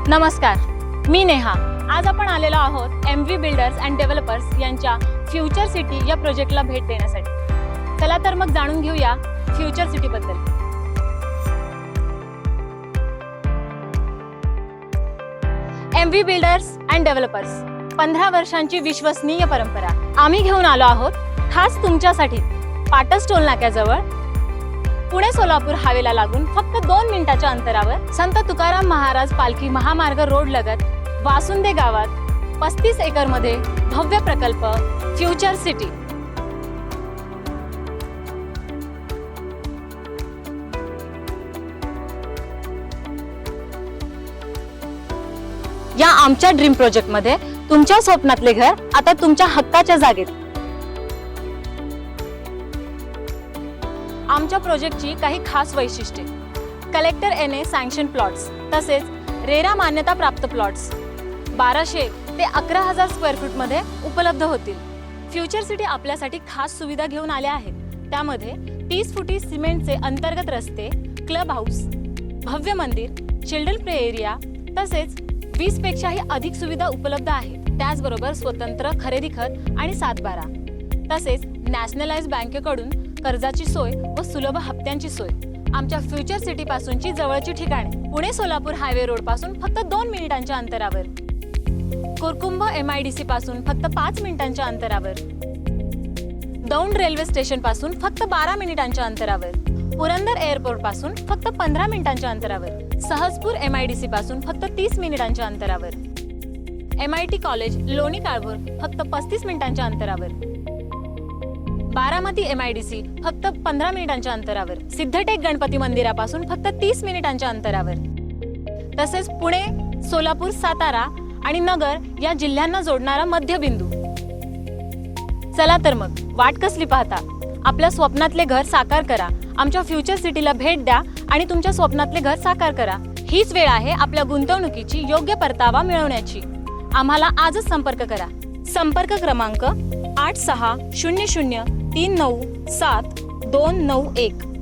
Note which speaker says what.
Speaker 1: नमस्कार, मी नेहा। आज आपण आलेलो आहोत MV बिल्डर्स अँड डेव्हलपर्स यांच्या फ्युचर सिटी या प्रोजेक्टला भेट देण्यासाठी। चला तर मग जाणून घेऊया फ्युचर सिटी बद्दल। MV बिल्डर्स अँड डेव्हलपर्स 15 वर्षांची विश्वसनीय परंपरा। आम्ही घेऊन आलो आहोत खास तुमच्यासाठी पाटस टोल नाक्याजवळ पुणे सोलापूर हायवेला लागून फक्त 2 मिनिटाच्या अंतरावर संत तुकाराम महाराज पालखी महामार्ग रोड लगत वासुंदे गावात 35 एकर मध्ये भव्य प्रकल्प फ्युचर सिटी। या आमच्या ड्रीम प्रोजेक्ट मध्ये तुमच्या स्वप्नातले घर आता तुमच्या हक्काच्या जागेत। आमच्या प्रोजेक्टची काही खास वैशिष्ट्ये: कलेक्टर NA सँक्शन प्लॉट्स तसेच रेरा मान्यता प्राप्त प्लॉट्स 1200 ते 11,000 स्क्वेअर फूट मध्ये उपलब्ध होतील। फ्युचर सिटी आपल्यासाठी खास सुविधा घेऊन आल्या आहेत। त्यामध्ये 30 फुटी सिमेंटचे अंतर्गत रस्ते, क्लब हाऊस, भव्य मंदिर, चिल्ड्रन प्ले एरिया तसेच 20 पेक्षाही अधिक सुविधा उपलब्ध आहेत। त्याचबरोबर स्वतंत्र खरेदी खत आणि 7/12 तसेच नॅशनलाइज बँकेकडून कर्जाची सोय व सुलभ हप्त्यांची सोय। आमच्या फ्युचर सिटी पासूनची जवळची ठिकाणे: पुणे सोलापूर हायवे रोड पासून फक्त 2 मिनिटांच्या अंतरावर, कोरकुंभ MIDC पासून फक्त 5 मिनिटांच्या अंतरावर, दौंड रेल्वे स्टेशन पासून फक्त 12 मिनिटांच्या अंतरावर, पुरंदर एअरपोर्ट पासून फक्त 15 मिनिटांच्या अंतरावर, सहजपूर MIDC पासून फक्त 30 मिनिटांच्या अंतरावर, MIT कॉलेज लोणी काळभोर फक्त 35 मिनिटांच्या अंतरावर, बारामती MIDC फक्त 15 मिनिटांच्या अंतरावर, सिद्धटेक गणपती मंदिरापासून फक्त 30 मिनिटांच्या अंतरावर, तसेच पुणे, सोलापूर, सातारा आणि नगर या जिल्ह्यांना जोडणारा मध्यबिंदू। चला तर मग वाट कसली पाहता, आपल्या स्वप्नातले घर साकार करा। आमच्या फ्युचर सिटीला भेट द्या आणि तुमच्या स्वप्नातले घर साकार करा। हीच वेळ आहे आपल्या गुंतवणुकीची योग्य परतावा मिळवण्याची। आम्हाला आजच संपर्क करा। संपर्क क्रमांक 8600 397291।